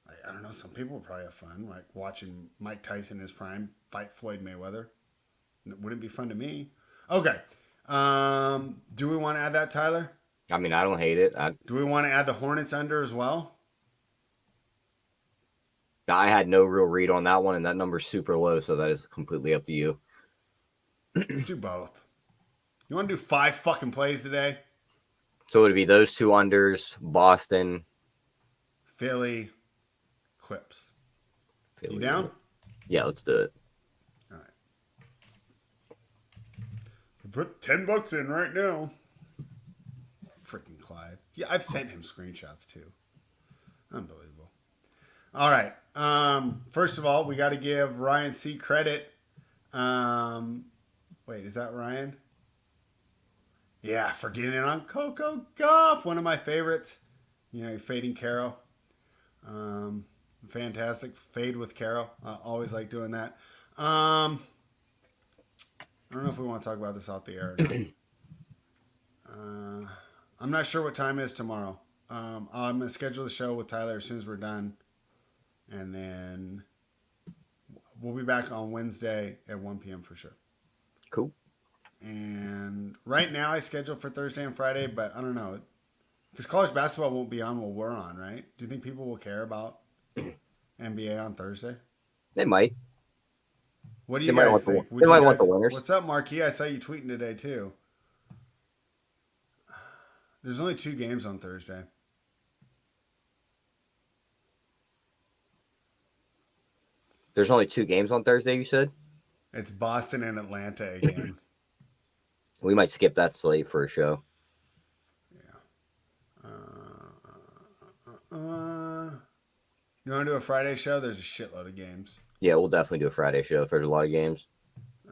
I don't know. Some people would probably have fun, like watching Mike Tyson in his prime fight Floyd Mayweather. It wouldn't be fun to me. Okay. Do we want to add that, Tyler? I mean, I don't hate it. Do we want to add the Hornets under as well? I had no real read on that one, and that number's super low, so that is completely up to you. Let's do both. You want to do 5 fucking plays today? So it would be those 2 unders, Boston, Philly, Clips. Philly. You down? Yeah, let's do it. All right. Put $10 in right now. Freaking Clyde. Yeah, I've sent him screenshots too. Unbelievable. All right. First of all, we got to give Ryan C credit. Wait, is that Ryan? Yeah, for getting it on Coco Gauff, one of my favorites. You know, fading Caro. Fantastic. Fade with Caro. Always like doing that. I don't know if we want to talk about this off the air. I'm not sure what time it is tomorrow. I'm going to schedule the show with Tyler as soon as we're done. And then we'll be back on Wednesday at 1 p.m. for sure. Cool. And right now I scheduled for Thursday and Friday, but I don't know. Because college basketball won't be on while we're on, right? Do you think people will care about NBA on Thursday? They might. What do you guys think? They might want the winners. What's up, Marquis? I saw you tweeting today, too. There's only 2 games on Thursday. There's only 2 games on Thursday, you said? It's Boston and Atlanta again. We might skip that slate for a show. Yeah. You want to do a Friday show? There's a shitload of games. Yeah, we'll definitely do a Friday show if there's a lot of games.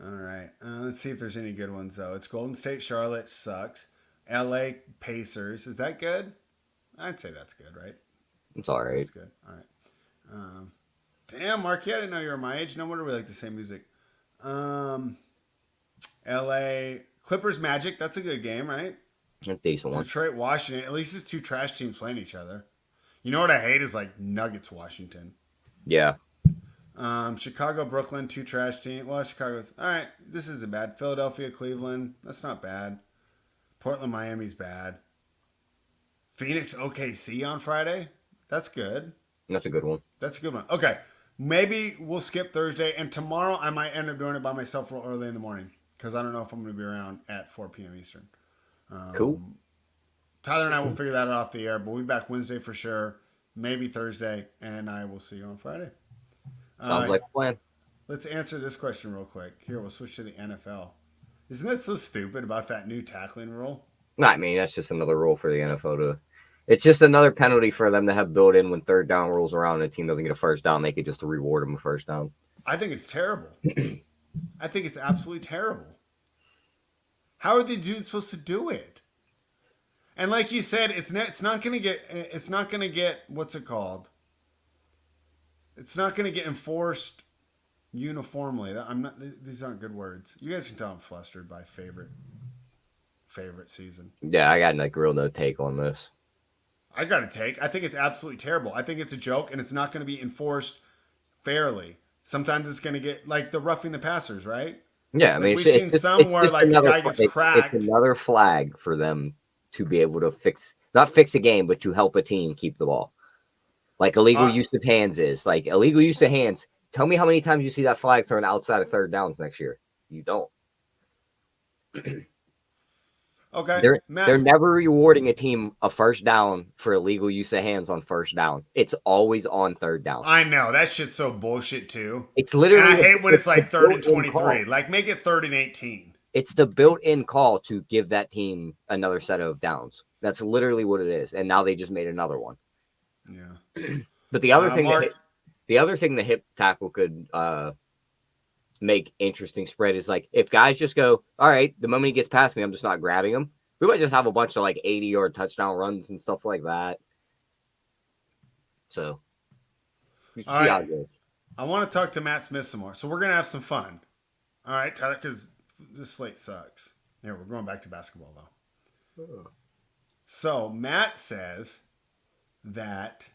All right. Let's see if there's any good ones, though. It's Golden State, Charlotte. Sucks. LA Pacers. Is that good? I'd say that's good, right? It's all right. That's good. All right. Damn, Marky, I didn't know you were my age. No wonder we like the same music. LA Clippers Magic. That's a good game, right? That's a decent one. Detroit Washington. At least it's 2 trash teams playing each other. You know what I hate is like Nuggets Washington. Yeah. Chicago Brooklyn. 2 trash teams. Well, Chicago's all right. This isn't bad. Philadelphia Cleveland. That's not bad. Portland Miami's bad. Phoenix OKC on Friday. That's good. That's a good one. That's a good one. Okay. Maybe we'll skip Thursday, and tomorrow I might end up doing it by myself real early in the morning because I don't know if I'm going to be around at 4 p.m. Eastern. Cool. Tyler and I will figure that out off the air, but we'll be back Wednesday for sure, maybe Thursday, and I will see you on Friday. Sounds like a plan. Let's answer this question real quick. Here, we'll switch to the NFL. Isn't that so stupid about that new tackling rule? I mean, that's just another rule for the NFL to. It's just another penalty for them to have built in when 3rd down rolls around and a team doesn't get a first down. They could just reward them a first down. I think it's terrible. I think it's absolutely terrible. How are the dudes supposed to do it? And like you said, it's not going to get what's it called? It's not going to get enforced uniformly. I'm not. These aren't good words. You guys can tell I'm flustered by favorite season. Yeah, I got like real no take on this. I got a take. I think it's absolutely terrible. I think it's a joke, and it's not going to be enforced fairly. Sometimes it's going to get like the roughing the passers, right? Yeah, I Like mean, we've seen some where like a guy gets cracked. It's another flag for them to be able to not fix a game, but to help a team keep the ball. Like illegal use of hands is. Like illegal use of hands. Tell me how many times you see that flag thrown outside of third downs next year. You don't. Okay. They're never rewarding a team a first down for illegal use of hands on first down. It's always on third down. I know. That shit's so bullshit too. It's literally. And I hate when it's like 3rd and 23. Like make it 3rd and 18. It's the built-in call to give that team another set of downs. That's literally what it is. And now they just made another one. Yeah. But the other thing the hip tackle could make interesting spread is like if guys just go, all right, the moment he gets past me, I'm just not grabbing him. We might just have a bunch of like 80-yard touchdown runs and stuff like that. So, all right. I want to talk to Matt Smith some more. So we're gonna have some fun. All right, Tyler, because this slate sucks. Yeah, we're going back to basketball though. Oh. So Matt says that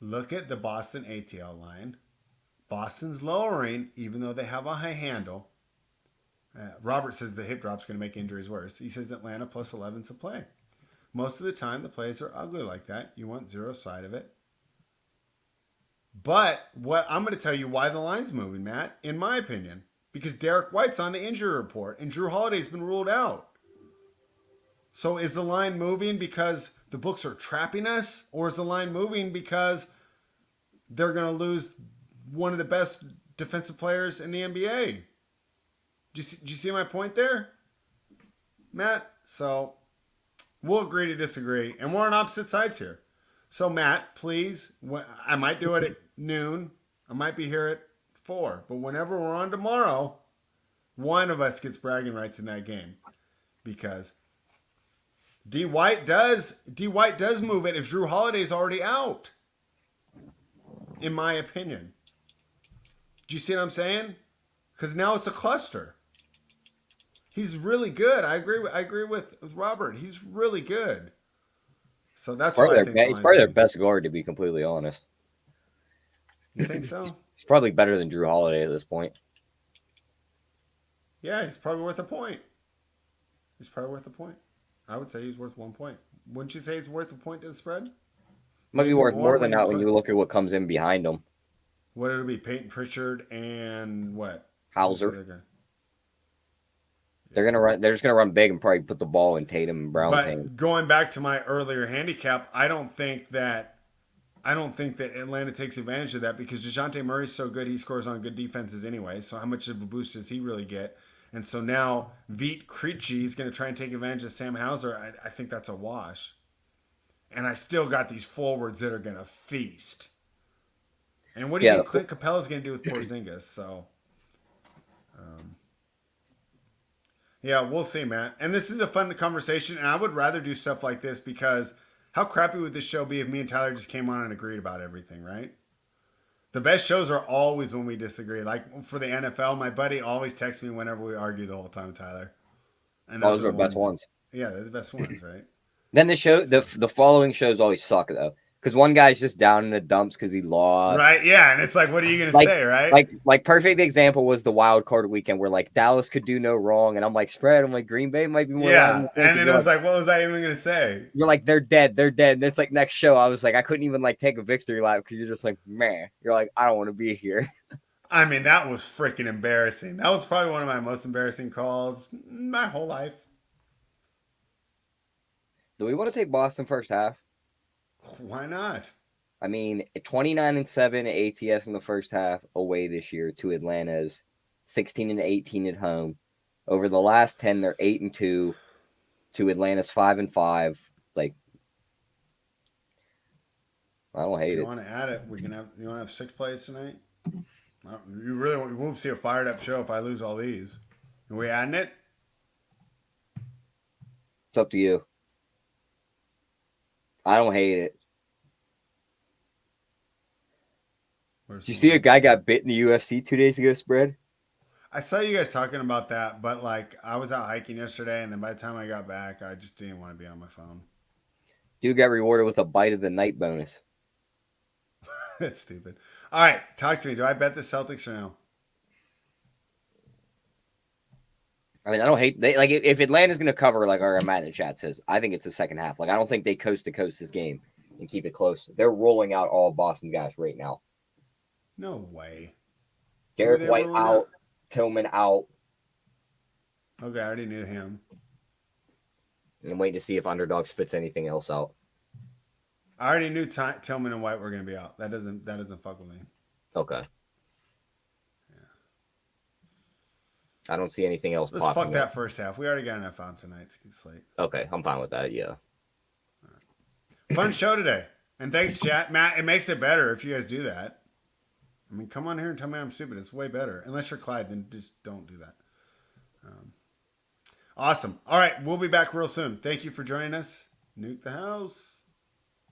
look at the Boston ATL line. Boston's lowering, even though they have a high handle. Robert says the hip drop's going to make injuries worse. He says Atlanta plus 11's a play. Most of the time, the plays are ugly like that. You want zero side of it. But what I'm going to tell you why the line's moving, Matt, in my opinion. Because Derek White's on the injury report, and Drew Holiday's been ruled out. So is the line moving because the books are trapping us? Or is the line moving because they're going to lose one of the best defensive players in the NBA? Do you see my point there, Matt? So we'll agree to disagree. And we're on opposite sides here. So, Matt, please, I might do it at noon. I might be here at 4. But whenever we're on tomorrow, one of us gets bragging rights in that game. Because D. White does move it if Drew Holiday's already out. In my opinion. Do you see what I'm saying? Because now it's a cluster. He's really good. I agree with Robert. He's really good. So that's why I think he's probably their best guard, to be completely honest. You think so? He's probably better than Drew Holiday at this point. Yeah, he's probably worth a point. I would say he's worth 1 point. Wouldn't you say he's worth a point to the spread? Might be worth more than that when you look at what comes in behind him. What it'll be? Peyton Pritchard and what? Hauser. They're just gonna run big and probably put the ball in Tatum and Brown's hand. But going back to my earlier handicap, I don't think that Atlanta takes advantage of that because DeJounte Murray's so good, he scores on good defenses anyway. So how much of a boost does he really get? And so now Vit Krejci is going to try and take advantage of Sam Hauser. I think that's a wash. And I still got these forwards that are going to feast. And what do you think Clint Capella's going to do with Porzingis? So, yeah, we'll see, Matt. And this is a fun conversation, and I would rather do stuff like this because how crappy would this show be if me and Tyler just came on and agreed about everything, right? The best shows are always when we disagree. Like for the NFL, my buddy always texts me whenever we argue the whole time, Tyler. And those are the best ones. Yeah, they're the best ones, right? Then the following shows always suck though, because one guy's just down in the dumps because he lost. Right? Yeah, and it's like, what are you gonna say, right? Like perfect example was the wild card weekend where like Dallas could do no wrong, and I'm like spread. I'm like Green Bay might be more. Yeah, and then it was like, what was I even gonna say? You're like they're dead. And it's like next show, I was like I couldn't even like take a victory lap because you're just like man. You're like I don't want to be here. I mean, that was freaking embarrassing. That was probably one of my most embarrassing calls my whole life. Do we want to take Boston first half? Why not? I mean, 29-7 ATS in the first half away this year to Atlanta's 16-18 at home. Over the last 10, they're 8-2 to Atlanta's 5-5. Like, I don't hate it. If you want to add it, we can have. You want to have 6 plays tonight? You won't see a fired up show if I lose all these. Are we adding it? It's up to you. I don't hate it. Did you see a guy got bit in the UFC 2 days ago, spread? I saw you guys talking about that, but like I was out hiking yesterday, and then by the time I got back, I just didn't want to be on my phone. Dude got rewarded with a bite of the night bonus. That's stupid. All right, talk to me. Do I bet the Celtics or no? I mean, I don't hate they like if Atlanta's going to cover, like our Matt in the chat says. I think it's the second half. Like I don't think they coast to coast this game and keep it close. They're rolling out all Boston guys right now. No way. Derek White out, Tillman out. Okay, I already knew him. I'm waiting to see if Underdog spits anything else out. I already knew Tillman and White were going to be out. That doesn't fuck with me. Okay. I don't see anything else. Let's fuck that first half. We already got enough on tonight's slate. Okay, I'm fine with that. Yeah. Right. Fun show today, and thanks, chat, Matt. It makes it better if you guys do that. I mean, come on here and tell me I'm stupid. It's way better. Unless you're Clyde, then just don't do that. Awesome. All right, we'll be back real soon. Thank you for joining us. Nuke the house.